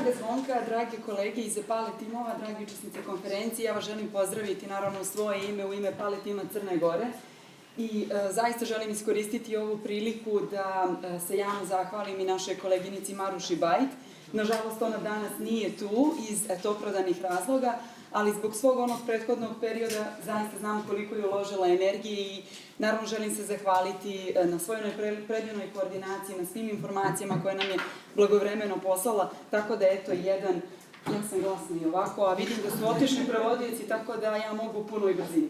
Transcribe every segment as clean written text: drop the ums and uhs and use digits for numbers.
Draga Zvonka, drage kolege iz PALE timova, dragi učesnice konferencije, ja vas želim pozdraviti naravno u svoje ime, u ime PALE tima Crne Gore. I zaista želim iskoristiti ovu priliku da se javno zahvalim i našoj koleginici Maruši Bajt. Nažalost, ona danas nije tu iz opravdanih razloga, ali zbog svog onog prethodnog perioda zaista znam koliko je uložila energije i naravno želim se zahvaliti na svojoj predivnoj koordinaciji, na svim informacijama koje nam je blagovremeno poslala, tako da eto jedan, ja sam glasna i ovako, a vidim da su otišli prevodioci, tako da ja mogu u punoj brzini.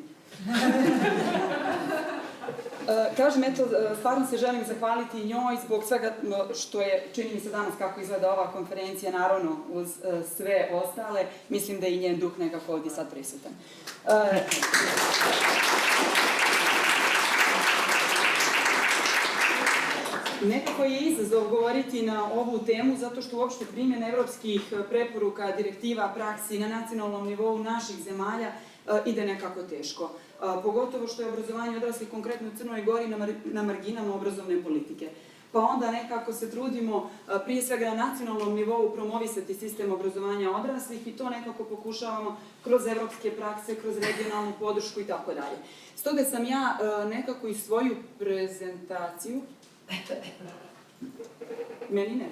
Kažem, eto, stvarno se želim zahvaliti njoj zbog svega što je, čini mi se danas kako izgleda ova konferencija, naravno uz sve ostale, mislim da je i njen duh nekako ovdje sad prisutan. Nekako je izazov govoriti na ovu temu zato što uopšte primjena evropskih preporuka, direktiva, praksi na nacionalnom nivou naših zemalja ide nekako teško. Pogotovo što je obrazovanje odraslih konkretno u Crnoj Gori na marginama obrazovne politike. Pa onda nekako se trudimo prije svega na nacionalnom nivou promovisati sistem obrazovanja odraslih i to nekako pokušavamo kroz evropske prakse, kroz regionalnu podršku i tako dalje. Stoga sam ja nekako i svoju prezentaciju... Meni ne.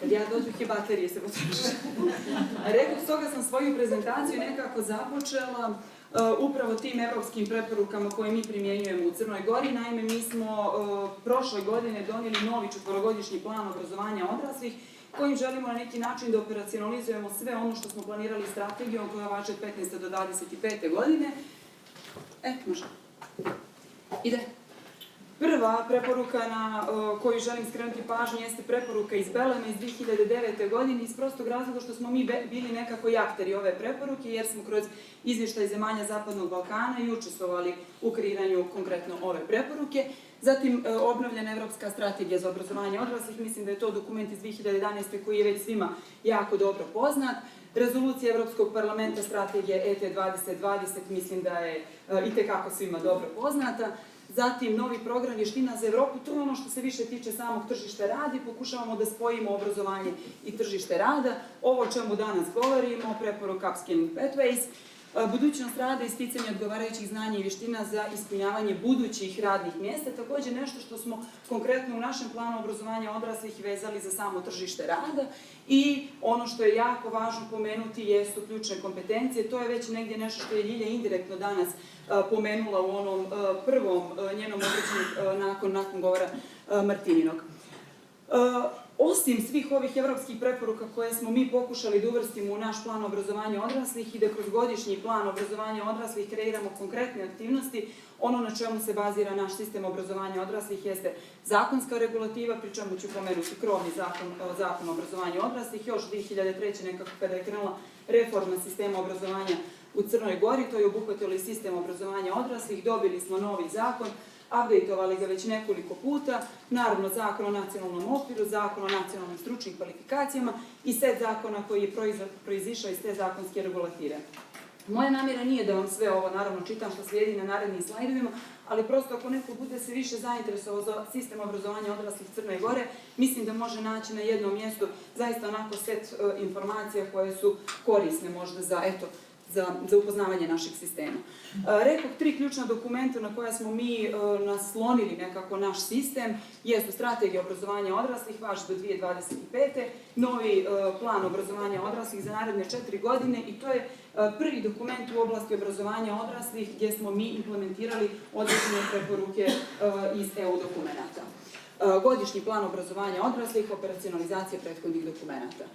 Kad ja dođu i baterije se potroše. Rekao, stoga sam svoju prezentaciju nekako započela upravo tim evropskim preporukama koje mi primjenjujemo u Crnoj Gori. Naime, mi smo prošle godine donijeli novi 4-godišnji plan obrazovanja odraslih kojim želimo na neki način da operacionalizujemo sve ono što smo planirali strategijom koja važe od 15. do 25. godine. Može. Ide. Prva preporuka na koju želim skrenuti pažnju jeste preporuka iz Belema iz 2009. godine iz prostog razloga što smo mi bili nekako i akteri ove preporuke jer smo kroz izvještaj zemalja Zapadnog Balkana i učestvovali u kreiranju konkretno ove preporuke. Zatim obnovljena Evropska strategija za obrazovanje odraslih, mislim da je to dokument iz 2011. koji je već svima jako dobro poznat. Rezolucija Evropskog parlamenta strategije ET 2020, mislim da je itekako svima dobro poznata. Zatim, novi program Vještina za Evropu, to je ono što se više tiče samog tržišta rada i pokušavamo da spojimo obrazovanje i tržište rada. Ovo o čemu danas govorimo, preporuka Upskilling Pathways, budućnost rada i sticanje odgovarajućih znanja i vještina za ispunjavanje budućih radnih mjesta, također nešto što smo konkretno u našem planu obrazovanja odraslih vezali za samo tržište rada i ono što je jako važno pomenuti jesu ključne kompetencije, to je već negdje nešto što je Ljilja indirektno danas pomenula u onom prvom njenom obraćanju nakon govora Martininog. Osim svih ovih evropskih preporuka koje smo mi pokušali da uvrstimo u naš plan obrazovanja odraslih i da kroz godišnji plan obrazovanja odraslih kreiramo konkretne aktivnosti, ono na čemu se bazira naš sistem obrazovanja odraslih jeste zakonska regulativa, pri čemu ću pomenuti krovni zakon o obrazovanju odraslih, još 2003. nekako kada je krenula reforma sistema obrazovanja u Crnoj Gori, to je obuhvatilo i sistem obrazovanja odraslih, dobili smo novi zakon, updateovali ga već nekoliko puta, naravno zakon o nacionalnom okviru, zakon o nacionalnim stručnim kvalifikacijama i set zakona koji je proizišao iz te zakonske regulative. Moja namjera nije da vam sve ovo naravno čitam što slijedi na narednim slajdovima, ali prosto ako neko bude se više zainteresovao za sistem obrazovanja odraslih Crne Gore, mislim da može naći na jednom mjestu zaista onako set informacija koje su korisne možda za upoznavanje našeg sistema. Rekoh, 3 ključna dokumenta na koja smo mi naslonili nekako naš sistem jesu strategija obrazovanja odraslih, važi do 2025. Novi plan obrazovanja odraslih za naredne 4 godine i to je prvi dokument u oblasti obrazovanja odraslih gdje smo mi implementirali određene preporuke iz EU dokumenta. Godišnji plan obrazovanja odraslih, operacionalizacija prethodnih dokumenta.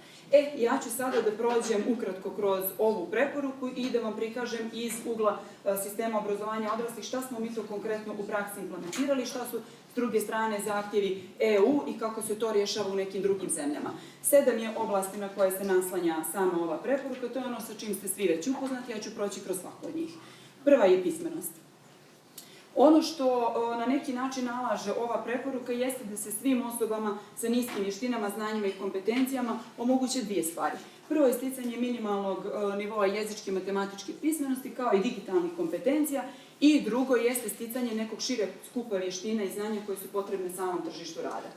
Ja ću sada da prođem ukratko kroz ovu preporuku i da vam prikažem iz ugla sistema obrazovanja odraslih šta smo mi to konkretno u praksi implementirali, šta su s druge strane zahtjevi EU i kako se to rješava u nekim drugim zemljama. 7 je oblasti na koje se naslanja sama ova preporuka, to je ono sa čim ste svi već upoznati, ja ću proći kroz svaku od njih. Prva je pismenost. Ono što na neki način nalaže ova preporuka jeste da se svim osobama sa niskim vještinama, znanjima i kompetencijama omoguće dvije stvari. Prvo je sticanje minimalnog nivoa jezičke i matematičke pismenosti kao i digitalnih kompetencija i drugo jeste sticanje nekog šireg skupa vještina i znanja koje su potrebne samom tržištu rada.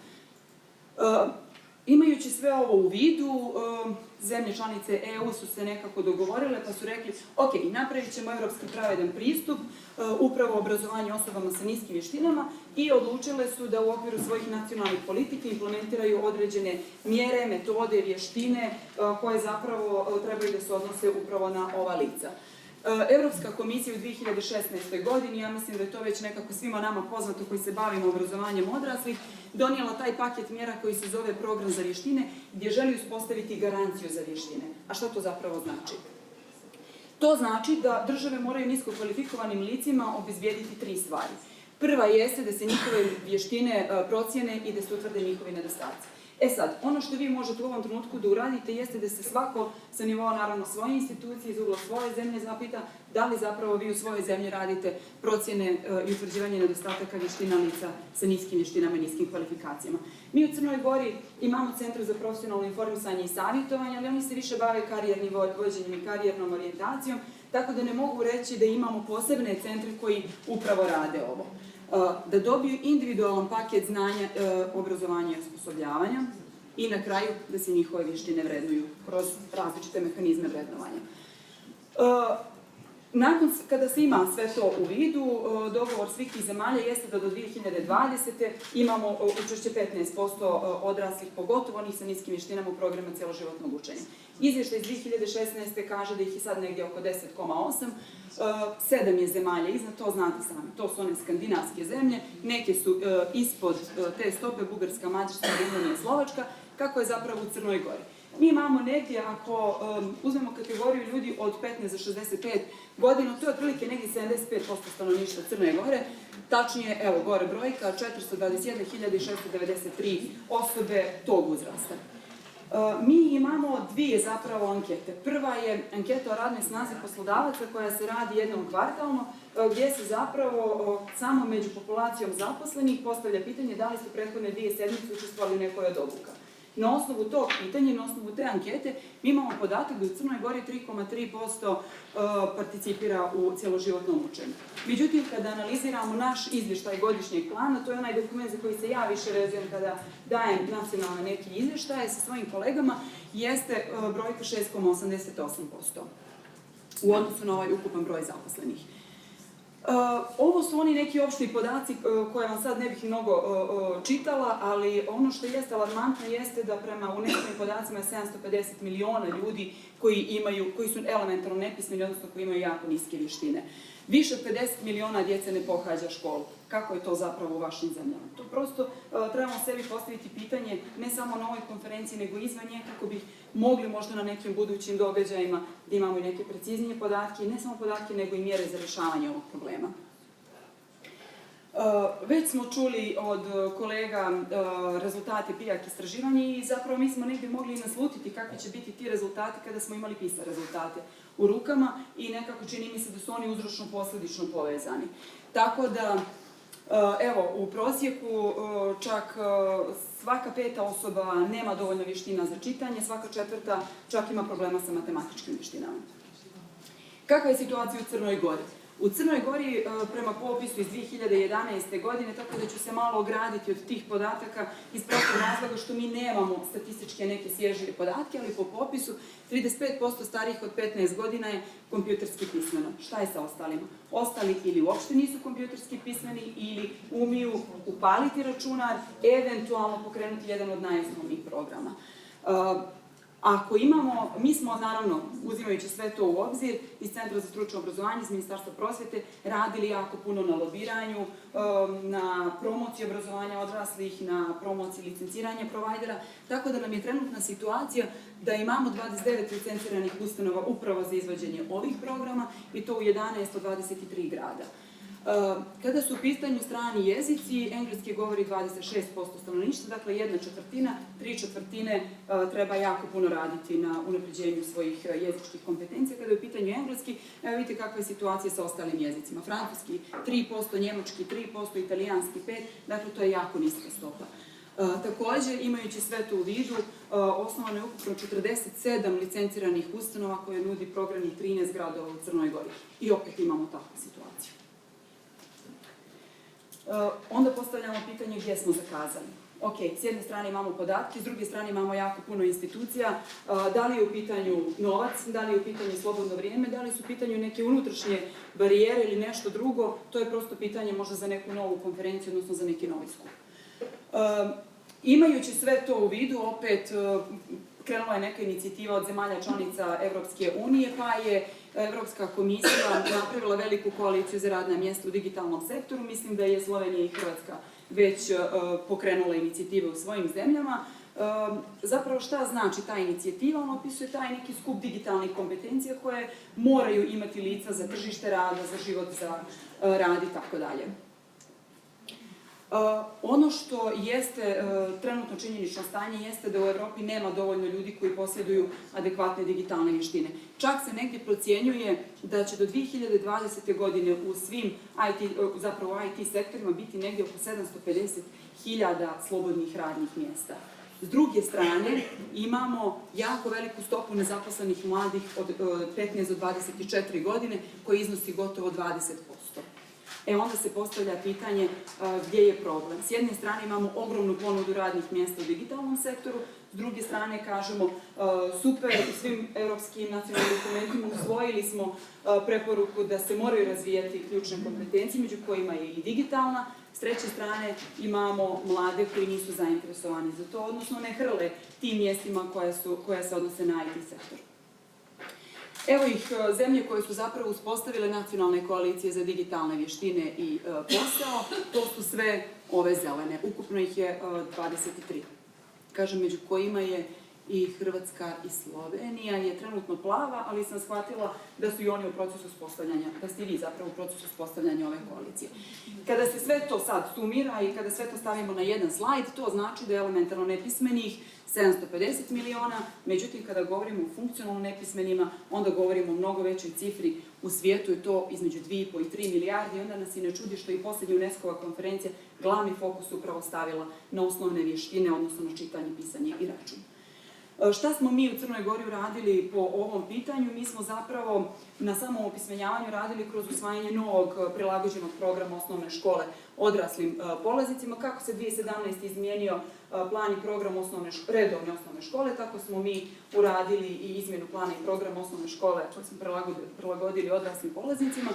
Imajući sve ovo u vidu, zemlje članice EU su se nekako dogovorile pa su rekli ok, napravit ćemo europski pravedan pristup upravo obrazovanju osobama sa niskim vještinama i odlučile su da u okviru svojih nacionalnih politika implementiraju određene mjere, metode, vještine koje zapravo trebaju da se odnose upravo na ova lica. Europska komisija u 2016. godini, ja mislim da je to već nekako svima nama poznato koji se bavimo obrazovanjem odraslih, donijela taj paket mjera koji se zove program za vještine, gdje želi uspostaviti garanciju za vještine. A što to zapravo znači? To znači da države moraju nisko kvalifikovanim licima obezbijediti tri stvari. Prva jeste da se njihove vještine procjene i da se utvrde njihovi nedostaci. E sad, ono što vi možete u ovom trenutku da uradite jeste da se svako sa nivoa naravno svoje institucije, iz ugla svoje zemlje zapita da li zapravo vi u svojoj zemlji radite procjene i utvrđivanje nedostataka vještina lica sa niskim vještinama i niskim kvalifikacijama. Mi u Crnoj Gori imamo Centar za profesionalno informisanje i savjetovanje, ali oni se više bave karijernim vođenjem i karijernom orijentacijom, tako da ne mogu reći da imamo posebne centre koji upravo rade ovo. Da dobiju individualan paket znanja, obrazovanja i osposobljavanja i na kraju da se njihove vještine vrednuju kroz različite mehanizme vrednovanja. Nakon kada se ima sve to u vidu, dogovor svih tih zemalja jeste da do 2020. imamo učešće 15% odraslih, pogotovo onih sa niskim vještinama u programu cjeloživotnog učenja. Izvještaj iz 2016. kaže da ih je sad negdje oko 10,8. 7 je zemalja iznad, to znate sami, to su one skandinavske zemlje, neke su ispod te stope, Bugarska, Mađarska, Rumunija i Slovačka, kako je zapravo u Crnoj Gori. Mi imamo negdje, ako uzmemo kategoriju ljudi od 15 do 65 godina, to je otprilike negdje 75% stanovništva Crne Gore, tačnije, evo gore brojka, 421.693 osobe tog uzrasta. Mi imamo dvije zapravo ankete. Prva je anketa o radnoj snazi poslodavaca koja se radi jednom kvartalno, gdje se zapravo samo među populacijom zaposlenih postavlja pitanje da li su prethodne 2 sedmice učestvovali u nekoj od obuka. Na osnovu tog pitanja, na osnovu te ankete, mi imamo podatak da u Crnoj Gori 3,3% participira u cjeloživotnom učenju. Međutim, kada analiziramo naš izvještaj godišnjeg plana, to je onaj dokument za koji se ja više vezujem kada dajem nacionalne neki izvještaje sa svojim kolegama, jeste brojka 6,88% u odnosu na ovaj ukupan broj zaposlenih. Ovo su oni neki opšti podaci koje vam sad ne bih mnogo čitala, ali ono što jeste alarmantno jeste da prema UNESCO-vim podacima je 750 miliona ljudi koji su elementarno nepismeni, odnosno koji imaju jako niske vještine. Više od 50 miliona djece ne pohađa školu. Kako je to zapravo u vašim zemljama? To prosto trebamo sebi postaviti pitanje ne samo na ovoj konferenciji, nego izvan nje, kako bi mogli možda na nekim budućim događajima da imamo i neke preciznije podatke, i ne samo podatke, nego i mjere za rješavanje ovog problema. Već smo čuli od kolega rezultate PIAAC istraživanja i zapravo mi smo negdje mogli naslutiti kakvi će biti ti rezultati kada smo imali PISA rezultate u rukama i nekako čini mi se da su oni uzročno-posljedično povezani. Tako da, evo, u prosjeku čak svaka 5. osoba nema dovoljno vještina za čitanje, svaka 4. čak ima problema sa matematičkim vještinama. Kakva je situacija u Crnoj Gori? U Crnoj Gori, prema popisu iz 2011. godine, tako da ću se malo ograditi od tih podataka iz prostog razloga što mi nemamo statističke neke svježije podatke, ali po popisu 35% starijih od 15 godina je kompjuterski pismeno. Šta je sa ostalima? Ostali ili uopšte nisu kompjuterski pismeni ili umiju upaliti računar, eventualno pokrenuti jedan od najosnovnijih programa. Ako imamo, mi smo naravno, uzimajući sve to u obzir, iz Centra za stručno obrazovanje, iz Ministarstva prosvjete, radili jako puno na lobiranju, na promociji obrazovanja odraslih, na promociji licenciranja provajdera, tako da nam je trenutna situacija da imamo 29 licenciranih ustanova upravo za izvođenje ovih programa i to u 11 od 23 grada. Kada su u pitanju strani jezici, engleski govori 26% stanovništva, dakle 1/4, 3/4 treba jako puno raditi na unapređenju svojih jezičkih kompetencija. Kada je u pitanju engleski, evo vidite kakva je situacija sa ostalim jezicima. Francuski 3%, njemački 3%, italijanski 5%, dakle to je jako niska stopa. Također, imajući sve to u vidu, osnovano je ukupno 47 licenciranih ustanova koje nudi programi 13 gradova u Crnoj Gori. I opet imamo takvu situaciju. Onda postavljamo pitanje gdje smo zakazali. Ok, s jedne strane imamo podatke, s druge strane imamo jako puno institucija. Da li je u pitanju novac, da li je u pitanju slobodno vrijeme, da li su u pitanju neke unutrašnje barijere ili nešto drugo, to je prosto pitanje možda za neku novu konferenciju, odnosno za neki novi skup. Imajući sve to u vidu, opet krenula je neka inicijativa od zemalja članica Evropske unije, pa je Evropska komisija napravila veliku koaliciju za radna mjesta u digitalnom sektoru. Mislim da je Slovenija i Hrvatska već pokrenula inicijative u svojim zemljama. Zapravo šta znači ta inicijativa? On opisuje taj neki skup digitalnih kompetencija koje moraju imati lica za tržište rada, za život, za rad i tako dalje. Ono što jeste trenutno činjenično stanje jeste da u Evropi nema dovoljno ljudi koji posjeduju adekvatne digitalne vještine. Čak se negdje procjenjuje da će do 2020. godine u svim IT sektorima biti negdje oko 750.000 slobodnih radnih mjesta. S druge strane, imamo jako veliku stopu nezaposlenih mladih od 15 do 24 godine koji iznosi gotovo 20%. Onda se postavlja pitanje gdje je problem. S jedne strane imamo ogromnu ponudu radnih mjesta u digitalnom sektoru, s druge strane kažemo super, u svim europskim nacionalnim dokumentima usvojili smo preporuku da se moraju razvijati ključne kompetencije, među kojima je i digitalna. S treće strane imamo mlade koji nisu zainteresovani za to, odnosno ne hrle tim mjestima koja se odnose na IT sektor. Evo ih zemlje koje su zapravo uspostavile nacionalne koalicije za digitalne vještine i posao, to su sve ove zelene. Ukupno ih je 23. Kažem, među kojima je i Hrvatska i Slovenija je trenutno plava, ali sam shvatila da su i oni u procesu uspostavljanja, da ste i vi zapravo u procesu uspostavljanja ove koalicije. Kada se sve to sad sumira i kada sve to stavimo na jedan slajd, to znači da je elementarno nepismenih 750 miliona, međutim kada govorimo o funkcionalno nepismenima, onda govorimo o mnogo većoj cifri. U svijetu je to između 2,5 i 3 milijardi i onda nas i ne čudi što i posljednja UNESCO-va konferencija glavni fokus upravo stavila na osnovne vještine, odnosno na čitanje, pisanje i račun. Šta smo mi u Crnoj Gori uradili po ovom pitanju? Mi smo zapravo na samom opismenjavanju radili kroz usvajanje novog prilagođenog programa osnovne škole odraslim polaznicima. Kako se 2017. izmijenio plan i program redovne osnovne škole, tako smo mi uradili i izmjenu plana i programa osnovne škole koje smo prilagodili odraslim polaznicima.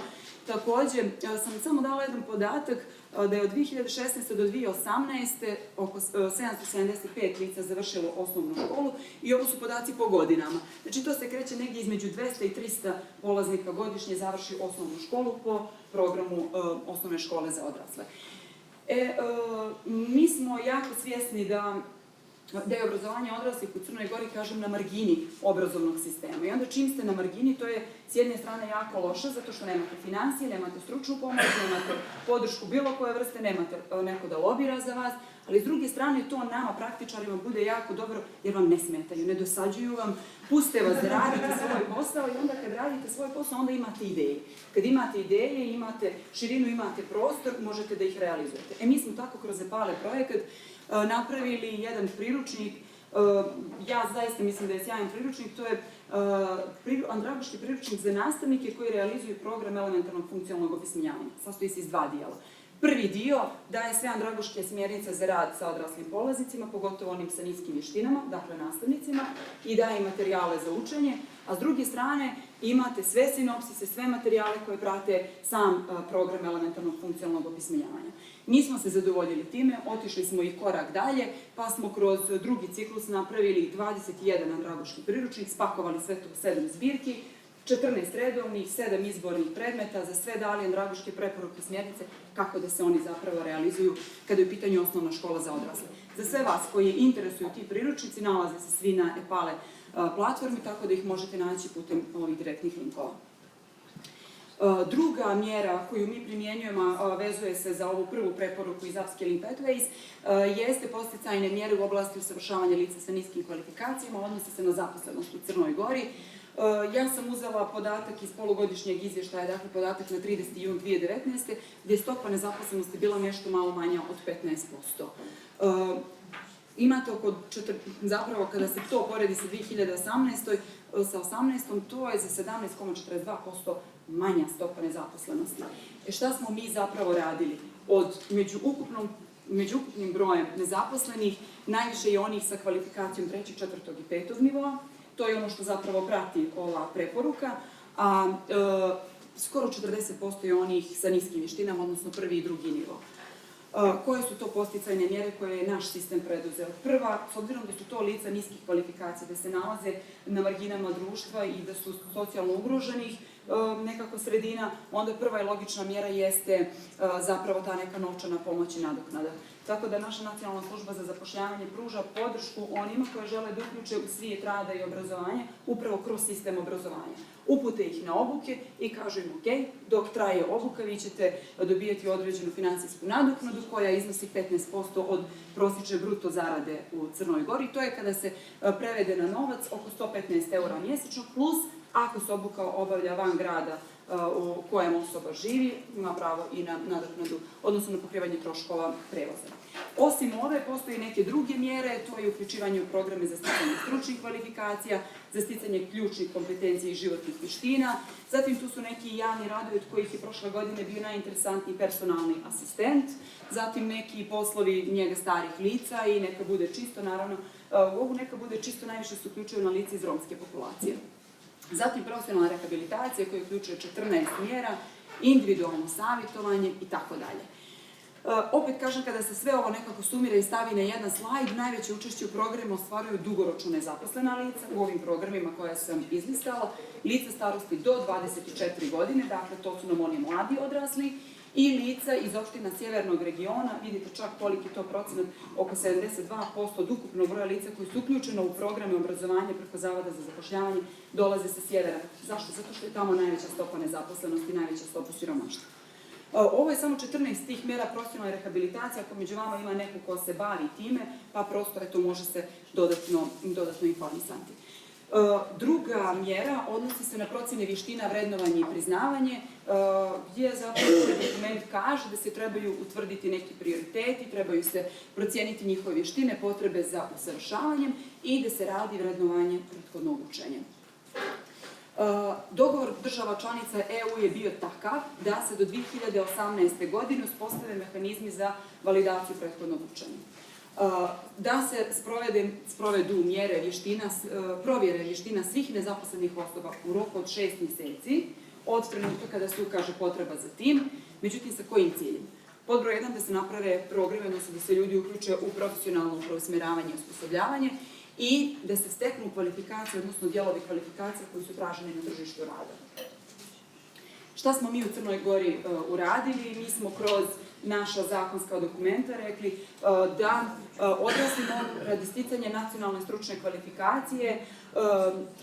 Također sam samo dala jedan podatak da je od 2016. do 2018. oko 775 lica završilo osnovnu školu i ovo su podaci po godinama. Znači to se kreće negdje između 200 i 300 polaznika godišnje završi osnovnu školu po programu osnovne škole za odrasle. Mi smo jako svjesni da je obrazovanje odraslih u Crnoj Gori, kažem, na margini obrazovnog sistema. I onda čim ste na margini, to je s jedne strane jako loše, zato što nemate financije, nemate stručnu pomoć, nemate podršku bilo koje vrste, nemate neko da lobira za vas, ali s druge strane to nama, praktičarima, bude jako dobro jer vam ne smetaju, ne dosađuju vam, puste vas da radite svoj posao i onda kad radite svoj posao, onda imate ideje. Kad imate ideje, imate širinu, imate prostor, možete da ih realizujete. Mi smo tako kroz EPALE projekat napravili jedan priručnik, ja zaista mislim da je sjajan priručnik, to je andragoški priručnik za nastavnike koji realizuju program elementarnog funkcionalnog opismenjavanja. Sastoji se iz dva dijela. Prvi dio daje sve andragoške smjernice za rad sa odraslim polaznicima, pogotovo onim sa niskim vještinama, dakle nastavnicima, i daje materijale za učenje, a s druge strane imate sve sinopsise, sve materijale koje prate sam program elementarnog funkcionalnog opismenjavanja. Nismo se zadovoljili time, otišli smo i korak dalje, pa smo kroz drugi ciklus napravili 21 andragoški priručnik, spakovali sve to u 7 zbirki, 14 redovnih, 7 izbornih predmeta, za sve dali andragoške preporuke i smjernice kako da se oni zapravo realizuju kada je u pitanju osnovna škola za odrasle. Za sve vas koji interesuju ti priručnici, nalaze se svi na EPALE platformi, tako da ih možete naći putem ovih direktnih linkova. Druga mjera koju mi primjenjujemo, vezuje se za ovu prvu preporuku iz Upskilling Pathways, jeste podsticajne mjere u oblasti usavršavanja lica sa niskim kvalifikacijama, odnosi se na zaposlenost u Crnoj Gori. Ja sam uzela podatak iz polugodišnjeg izvještaja, dakle podatak na 30. jun 2019. gdje je stopa nezaposlenosti bila nešto malo manja od 15%. Imate zapravo kada se to poredi sa 2018. sa 18. to je za 17,42% manja stopa nezaposlenosti. Šta smo mi zapravo radili? Među ukupnim brojem nezaposlenih, najviše je onih sa kvalifikacijom 3., 4. i 5. nivoa. To je ono što zapravo prati ova preporuka, a skoro 40% je onih sa niskim vještinama, odnosno 1. i 2. nivo. Koje su to podsticajne mjere koje je naš sistem preduzeo? Prva, s obzirom da su to lica niskih kvalifikacija, da se nalaze na marginama društva i da su socijalno ugroženih nekako sredina, onda prva i logična mjera jeste zapravo ta neka novčana pomoć i nadoknada. Tako da naša nacionalna služba za zapošljavanje pruža podršku onima koji žele da uključe u svijet rada i obrazovanja upravo kroz sistem obrazovanja. Upute ih na obuke i kažu im ok, dok traje obuka vi ćete dobijati određenu financijsku nadoknadu koja iznosi 15% od prosječne bruto zarade u Crnoj Gori. To je kada se prevede na novac oko 115 € mjesečno, plus ako se obuka obavlja van grada u kojem osoba živi, ima pravo i na nadoknadu, odnosno na pokrivanje troškova prevoza. Osim ove, postoje neke druge mjere, to je uključivanje u programe za sticanje stručnih kvalifikacija, za sticanje ključnih kompetencija i životnih vještina. Zatim tu su neki javni radovi od kojih je prošle godine bio najinteresantniji personalni asistent, zatim neki poslovi njega starih lica i neka bude čisto, naravno, u ovu neka bude čisto najviše se uključuju na lice iz romske populacije. Zatim profesionalna rehabilitacija koja uključuje 14 mjera, individualno savjetovanje i tako dalje. Opet kažem, kada se sve ovo nekako sumira i stavi na jedan slajd, najveće učešće u programu ostvaruju dugoročno nezaposlena lica u ovim programima koje sam izlistala, lica starosti do 24 godine, dakle to su nam oni mladi odrasli, i lica iz opština sjevernog regiona, vidite čak koliki to procenat, oko 72% od ukupnog broja lica koji su uključeno u programe obrazovanja preko Zavoda za zapošljavanje dolaze sa sjevera. Zašto? Zato što je tamo najveća stopa nezaposlenosti i najveća stopa siromaštva. Ovo je samo 14 tih mjera profesionalne rehabilitacije, ako među vama ima neko ko se bavi time, pa prosto eto može se dodatno informisati. Druga mjera odnosi se na procjene vještina, vrednovanje i priznavanje, gdje zapravo dokument kaže da se trebaju utvrditi neki prioriteti, trebaju se procijeniti njihove vještine, potrebe za usavršavanjem i da se radi vrednovanje prethodnog učenja. Dogovor država članica EU je bio takav da se do 2018. godine uspostave mehanizmi za validaciju prethodnog učenja. Da se sprovedu mjere provjere vještina svih nezaposlenih osoba u roku od 6 mjeseci od trenutka kada se ukaže potreba za tim, međutim sa kojim ciljem? Pod broj 1 da se naprave programe, odnosno da se ljudi uključe u profesionalno preusmjeravanje i osposobljavanje i da se steknu kvalifikacije, odnosno dijelovi kvalifikacija koji su traženi na tržištu rada. Šta smo mi u Crnoj Gori uradili? Mi smo kroz naša zakonska dokumenta rekli da odrasli mogu radi sticanja nacionalne stručne kvalifikacije,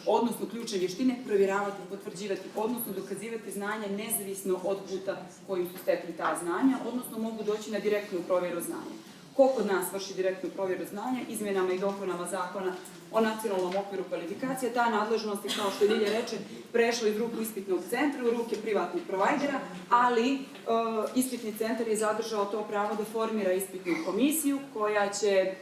odnosno ključne vještine, provjeravati, potvrđivati, odnosno dokazivati znanje nezavisno od puta kojim su stekli ta znanja, odnosno mogu doći na direktnu provjeru znanja. Ko kod nas vrši direktnu provjeru znanja, izmjenama i dopunama zakona o nacionalnom okviru kvalifikacije, ta nadležnost je, kao što Ljilja reče, prešla iz ruku ispitnog centra u ruke privatnih provajdera, ali ispitni centar je zadržao to pravo da formira ispitnu komisiju koja će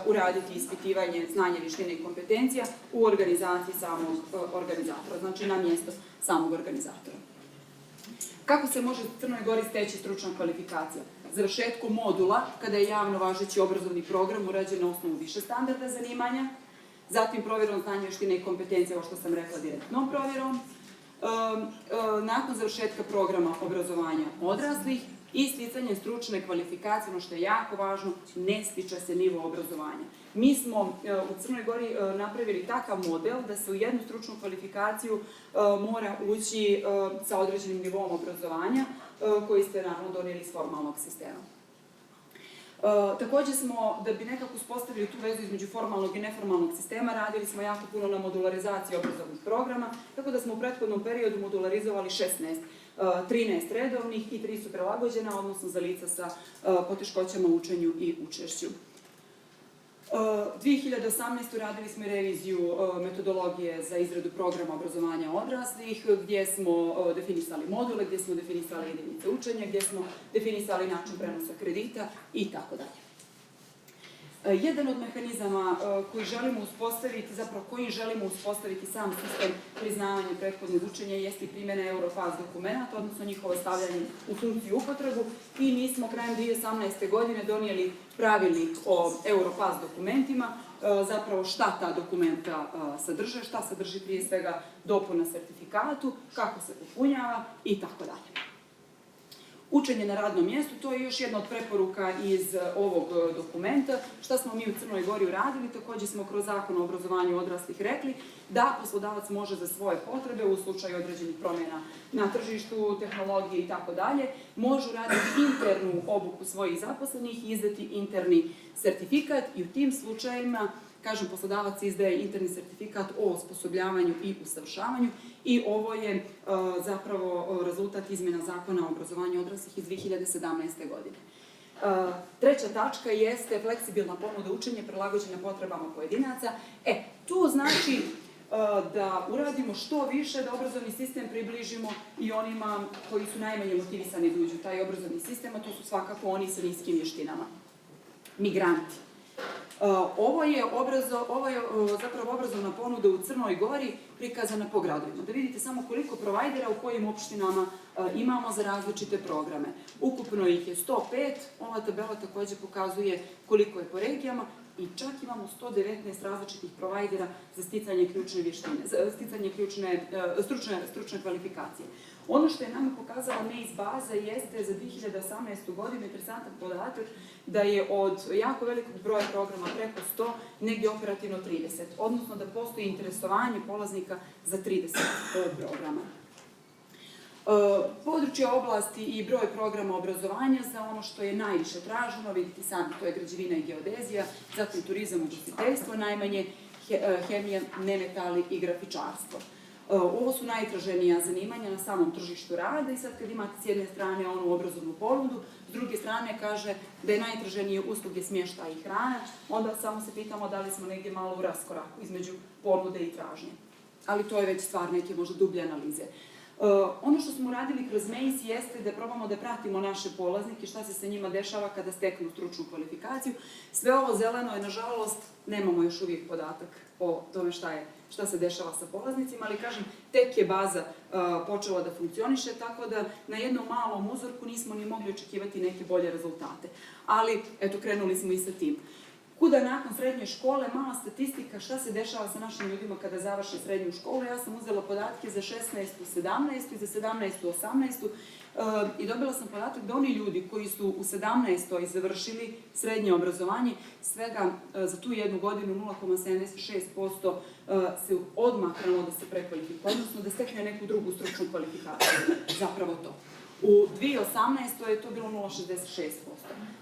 uraditi ispitivanje znanja, vještina i kompetencija u organizaciji samog organizatora, znači na mjesto samog organizatora. Kako se može u Crnoj Gori steći stručna kvalifikacija? Završetkom modula, kada je javno važeći obrazovni program urađen na osnovu više standarda zanimanja, zatim provjerom znanja, vještine i kompetencija, ovo što sam rekla, direktnom provjerom, nakon završetka programa obrazovanja odraslih i sticanje stručne kvalifikacije, ono što je jako važno, ne stiče se nivo obrazovanja. Mi smo u Crnoj Gori napravili takav model da se u jednu stručnu kvalifikaciju mora ući sa određenim nivom obrazovanja koji ste naravno donijeli iz formalnog sistema. Takođe smo, da bi nekako uspostavili tu vezu između formalnog i neformalnog sistema, radili smo jako puno na modularizaciji obrazovnih programa, tako da smo u prethodnom periodu modularizovali 13 redovnih i 3 su prilagođena, odnosno za lica sa poteškoćama u učenju i učešću. 2018. radili smo i reviziju metodologije za izradu programa obrazovanja odraslih, gdje smo definisali module, gdje smo definisali jedinice učenja, gdje smo definisali način prenosa kredita i tako dalje. Jedan od mehanizama koji želimo uspostaviti sam sistem priznavanja prethodnog učenja jeste i primjena Eurofaz dokumenta, odnosno njihovo stavljanje u funkciju i upotrebu, i mi smo krajem 2018. godine donijeli pravilnik o Eurofaz dokumentima, zapravo šta ta dokumenta sadrže, šta sadrži prije svega dopuna sertifikatu, kako se popunjava i tako dalje. Učenje na radnom mjestu, to je još jedna od preporuka iz ovog dokumenta. Šta smo mi u Crnoj Gori uradili? Takođe smo kroz Zakon o obrazovanju odraslih rekli da poslodavac može za svoje potrebe, u slučaju određenih promjena na tržištu, tehnologije i tako dalje, može uraditi internu obuku svojih zaposlenih i izdati interni sertifikat, i u tim slučajevima, kažem, poslodavac izdaje interni sertifikat o osposobljavanju i usavršavanju, i ovo je zapravo rezultat izmjena Zakona o obrazovanju odraslih iz 2017. godine. Treća tačka jeste fleksibilna ponuda učenja prilagođena potrebama pojedinaca. Tu znači da uradimo što više, da obrazovni sistem približimo i onima koji su najmanje motivisani da uđu u taj obrazovni sistem, a to su svakako oni sa niskim vještinama, migranti. Ovo je zapravo obrazovna ponuda u Crnoj Gori prikazana po gradovima. Da vidite samo koliko provajdera u kojim opštinama imamo za različite programe. Ukupno ih je 105, ova tabela takođe pokazuje koliko je po regijama, i čak imamo 119 različitih provajdera za sticanje ključne vještine, za sticanje stručne kvalifikacije. Ono što je nama pokazala NEIS baza jeste za 2018. godinu interesantan podatak da je od jako velikog broja programa preko 100 negdje operativno 30, odnosno da postoji interesovanje polaznika za 30 programa. Područje oblasti i broj programa obrazovanja za ono što je najviše traženo, vidite sami, to je građevina i geodezija, zatim turizam, ugostiteljstvo, najmanje hemija, nemetali i grafičarstvo. Ovo su najtraženija zanimanja na samom tržištu rada, i sad kad imate s jedne strane onu obrazovnu ponudu, s druge strane kaže da je najtraženije usluge smještaja i hrana, onda samo se pitamo da li smo negdje malo u raskoraku između ponude i tražnje. Ali to je već stvar neke možda dublje analize. Ono što smo uradili kroz NEIS jeste da probamo da pratimo naše polaznike, šta se sa njima dešava kada steknu stručnu kvalifikaciju. Sve ovo zeleno je, nažalost, nemamo još uvijek podatak o tome šta se dešava sa polaznicima, ali kažem, tek je baza počela da funkcioniše, tako da na jednom malom uzorku nismo ni mogli očekivati neke bolje rezultate. Ali, eto, krenuli smo i sa tim. Kuda nakon srednje škole, mala statistika šta se dešava sa našim ljudima kada završe srednju školu. Ja sam uzela podatke za 16. 17. i za 17. 18. I dobila sam podatak da oni ljudi koji su u 17. završili srednje obrazovanje, svega za tu jednu godinu 0,76% se odmah krenulo da se prekvalifikuje, odnosno da stekne neku drugu stručnu kvalifikaciju. Zapravo to. U 2018. je to bilo 0,66%.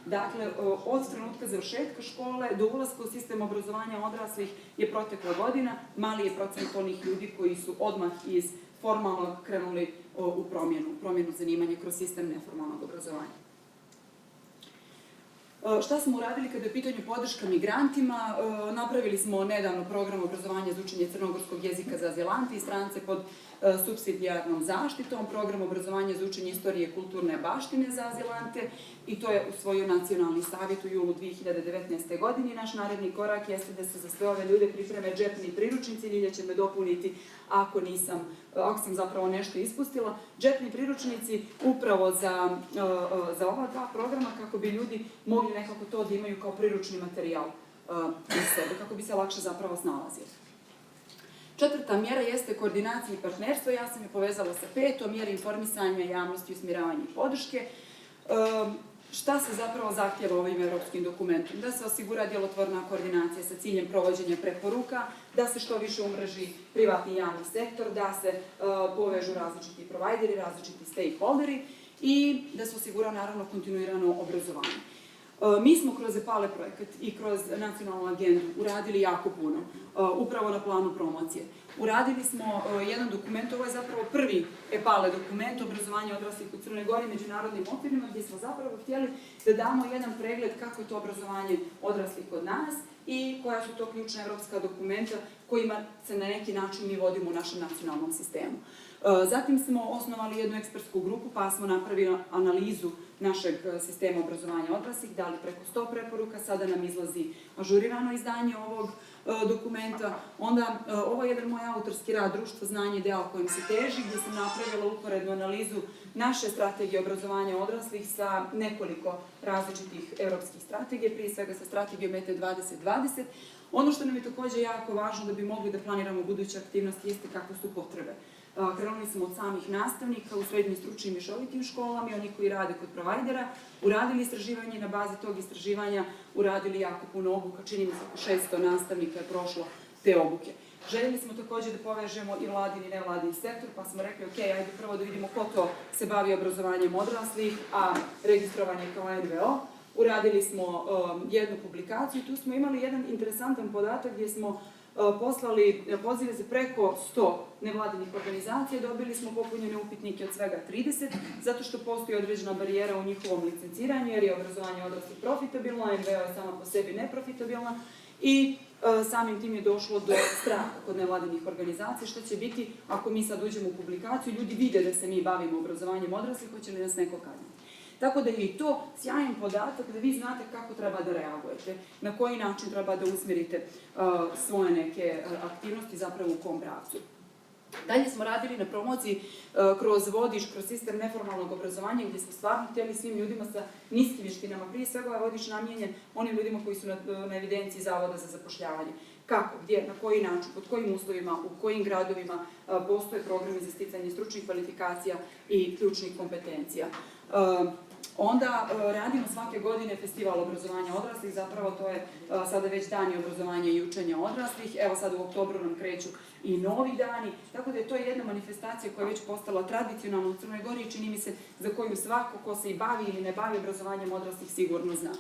Dakle, od trenutka završetka škole do ulaska u sistem obrazovanja odraslih je protekla godina, mali je procent onih ljudi koji su odmah iz formalnog krenuli u promjenu zanimanja kroz sistem neformalnog obrazovanja. Šta smo uradili kada je u pitanju podrška migrantima? Napravili smo nedavno program obrazovanja za učenje crnogorskog jezika za azilante i strance pod supsidijarnom zaštitom, program obrazovanja za učenje istorije i kulturne baštine za azilante, i to je usvojio Nacionalni savjet u julu 2019. godine. Naš naredni korak jeste da se za sve ove ljude pripreme džepni priručnici, Ljilja će me dopuniti ako sam zapravo nešto ispustila. Džepni priručnici upravo za ova dva programa, kako bi ljudi mogli nekako to da imaju kao priručni materijal iz sebe, kako bi se lakše zapravo snalazili. Četvrta mjera jeste koordinacija i partnerstvo. Ja sam je povezala sa petom, mjera informisanja, javnosti, usmjeravanja i podrške. Šta se zapravo zahtjeva ovim evropskim dokumentom? Da se osigura djelotvorna koordinacija sa ciljem provođenja preporuka, da se što više umreži privatni i javni sektor, da se povežu različiti provajderi, različiti stakeholderi i da se osigura naravno kontinuirano obrazovanje. Mi smo kroz EPALE projekat i kroz nacionalnu agendu uradili jako puno, upravo na planu promocije. Uradili smo jedan dokument, ovo je zapravo prvi EPALE dokument obrazovanja odraslih u Crnoj Gori međunarodnim okvirima, gdje smo zapravo htjeli da damo jedan pregled kako je to obrazovanje odraslih kod nas i koja su to ključna evropska dokumenta kojima se na neki način mi vodimo u našem nacionalnom sistemu. Zatim smo osnovali jednu ekspertsku grupu pa smo napravili analizu našeg sistema obrazovanja odraslih, dali preko 100 preporuka, sada nam izlazi ažurirano izdanje ovog dokumenta. Onda, ovo je jedan moj autorski rad, Društvo, znanje, ideal kojem se teži, gdje sam napravila uporednu analizu naše strategije obrazovanja odraslih sa nekoliko različitih evropskih strategija, prije svega sa strategijom ET 2020. Ono što nam je također jako važno da bi mogli da planiramo buduće aktivnosti jeste kakve su potrebe. Krenuli smo od samih nastavnika u srednjim stručnim mješovitim školama i oni koji rade kod provajdera, uradili istraživanje, na bazi tog istraživanja uradili jako puno obuka, čini mi se 600 nastavnika je prošlo te obuke. Željeli smo također da povežemo i vladin i nevladin sektor, pa smo rekli, ok, ajde prvo da vidimo ko to se bavi obrazovanjem odraslih, a registrovanje kao NVO. Uradili smo jednu publikaciju i tu smo imali jedan interesantan podatak gdje smo poslali pozive za preko 100 nevladinih organizacija, dobili smo popunjene upitnike od svega 30, zato što postoji određena barijera u njihovom licenciranju, jer je obrazovanje odraslih profitabilno, NVO je sama po sebi neprofitabilna i samim tim je došlo do straha kod nevladinih organizacija, što će biti ako mi sad uđemo u publikaciju, ljudi vide da se mi bavimo obrazovanjem odraslih, hoće li nas neko kazniti. Tako da je i to sjajan podatak da vi znate kako treba da reagujete, na koji način treba da usmjerite svoje neke aktivnosti zapravo u kom pravcu. Dalje smo radili na promociji kroz vodič, kroz sistem neformalnog obrazovanja, gdje smo stvarno htjeli svim ljudima sa niskim vještinama. Prije svega je vodič namijenjen onim ljudima koji su na evidenciji Zavoda za zapošljavanje. Kako, gdje, na koji način, pod kojim uslovima, u kojim gradovima postoje programi za sticanje stručnih kvalifikacija i ključnih kompetencija. Onda radimo svake godine festival obrazovanja odraslih, zapravo to je sada već dani obrazovanja i učenja odraslih, evo sad u oktobru nam kreću i novi dani, tako da je to jedna manifestacija koja je već postala tradicionalna u Crnoj Gori i čini mi se za koju svako ko se i bavi ili ne bavi obrazovanjem odraslih sigurno zna.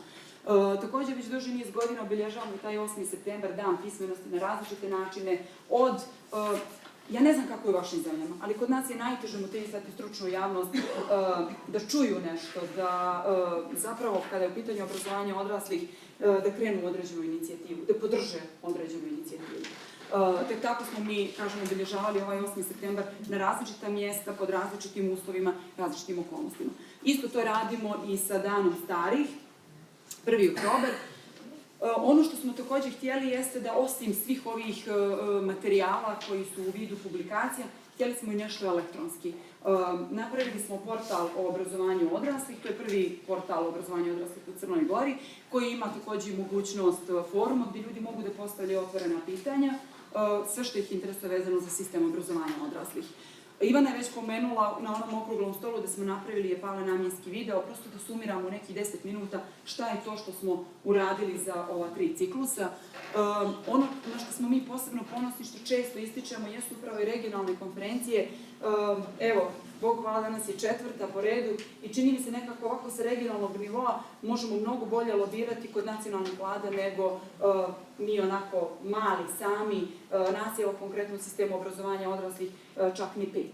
Također već duži niz godina obilježavamo taj 8. septembar, dan pismenosti na različite načine, od ja ne znam kako je u vašim zemljama, ali kod nas je najteže motivisati stručnu javnost da čuju nešto, da zapravo kada je u pitanju obrazovanja odraslih da krenu u određenu inicijativu, da podrže određenu inicijativu. Tek tako smo mi, kažemo, obilježavali ovaj 8. septembar na različita mjesta, pod različitim uslovima, različitim okolnostima. Isto to radimo i sa Danom starih, 1. oktobar. Ono što smo također htjeli jeste da osim svih ovih materijala koji su u vidu publikacija, htjeli smo i nešto elektronski. Napravili smo portal o obrazovanju odraslih, to je prvi portal o obrazovanju odraslih u Crnoj Gori, koji ima također i mogućnost foruma gdje ljudi mogu da postavljaju otvorena pitanja, sve što ih interesuje vezano za sistem obrazovanja odraslih. Ivana je već pomenula na onom okruglom stolu da smo napravili EPALE namjenski video, prosto da sumiramo nekih 10 minuta šta je to što smo uradili za ova 3 ciklusa. Ono na što smo mi posebno ponosni, što često ističemo, jesu upravo i regionalne konferencije. Evo, Bog hvala, danas je 4. po redu i čini mi se nekako ovako sa regionalnog nivoa možemo mnogo bolje lobirati kod nacionalnih vlada nego mi onako mali, sami, nas je konkretno u sistemu obrazovanja odraslih čak ni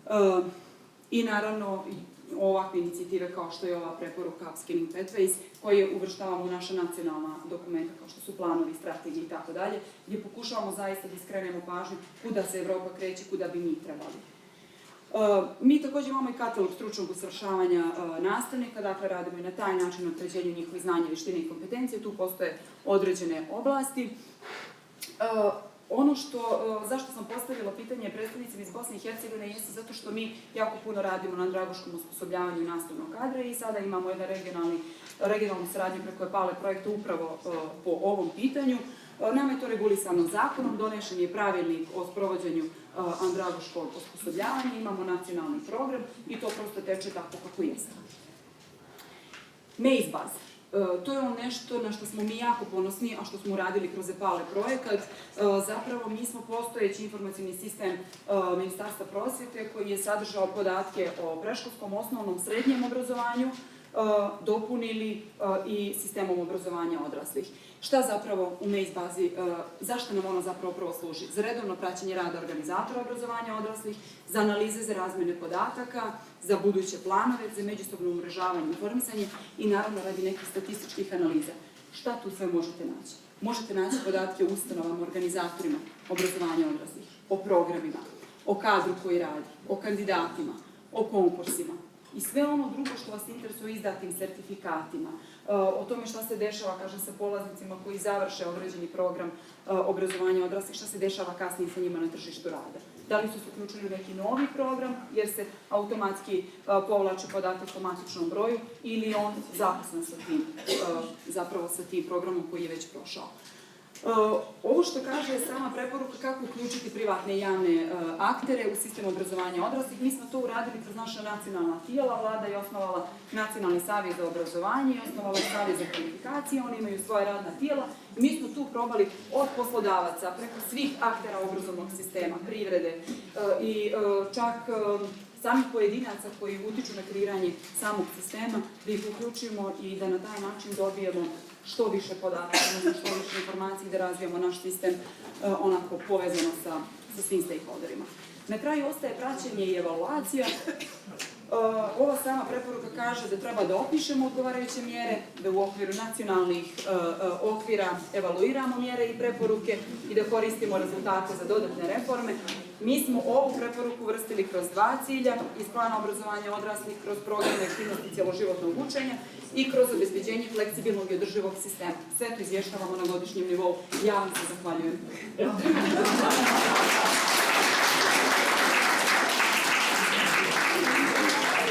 5. I naravno ovakve inicijative kao što je ova preporuka Upskilling Pathways, koje uvrštavamo u naša nacionalna dokumenta kao što su planovi, strategije i tako dalje, gdje pokušavamo zaista da skrenemo pažnju kuda se Evropa kreće, kuda bi mi trebali. Mi također imamo i katalog stručnog usavršavanja nastavnika, dakle radimo i na taj način na određenju njihovih znanja, vještine i kompetencije, tu postoje određene oblasti. Ono zašto sam postavila pitanje predstavnicima iz Bosne i Hercegovine jeste zato što mi jako puno radimo na andragoškom osposobljavanju nastavnog kadra i sada imamo jedan regionalnu saradnju preko EPALE projekta upravo po ovom pitanju. Nama je to regulisano zakonom, donešen je pravilnik o sprovođenju andragoškog osposobljavanja, imamo nacionalni program i to prosto teče tako kako jeste. Maze baza. To je nešto na što smo mi jako ponosni, a što smo uradili kroz EPALE projekat. Zapravo mi smo postojeći informacijni sistem Ministarstva prosvjete koji je sadržao podatke o predškolskom, osnovnom, srednjem obrazovanju, dopunili i sistemom obrazovanja odraslih. Šta zapravo u MEIS bazi, zašto nam ono zapravo prvo služi? Za redovno praćenje rada organizatora obrazovanja odraslih, za analize za razmjene podataka, za buduće planove, za međusobno umrežavanje i informisanje i naravno radi nekih statističkih analiza. Šta tu sve možete naći? Možete naći podatke o ustanovama, organizatorima obrazovanja odraslih, o programima, o kadru koji radi, o kandidatima, o konkursima i sve ono drugo što vas interesuje izdatim sertifikatima, o tome šta se dešava, kažem, sa polaznicima koji završe određeni program obrazovanja odraslih, šta se dešava kasnije sa njima na tržištu rada. Da li su se uključili u neki novi program, jer se automatski povlače podatak o matičnom broju, ili on zaposlen sa tim, zapravo sa tim programom koji je već prošao. Ovo što kaže je sama preporuka kako uključiti privatne i javne aktere u sistem obrazovanja odraslih. Mi smo to uradili kroz naša nacionalna tijela. Vlada je osnovala Nacionalni savjet za obrazovanje i osnovala Savjet za kvalifikacije. Oni imaju svoje radna tijela. Mi smo tu probali od poslodavaca preko svih aktera obrazovnog sistema, privrede i čak samih pojedinaca koji utiču na kreiranje samog sistema, da ih uključimo i da na taj način dobijemo što više podataka, što više informacija i da razvijamo naš sistem onako povezano sa svim stakeholderima. Na kraju ostaje praćenje i evaluacija. Ova sama preporuka kaže da treba da opišemo odgovarajuće mjere, da u okviru nacionalnih okvira evaluiramo mjere i preporuke i da koristimo rezultate za dodatne reforme. Mi smo ovu preporuku vrstili kroz 2 cilja, iz plana obrazovanja odraslih, kroz programe aktivnosti cjeloživotnog učenja i kroz obezbeđenje fleksibilnog i održivog sistema. Sve to izvještavamo na godišnjem nivou. Ja vam se zahvaljujem.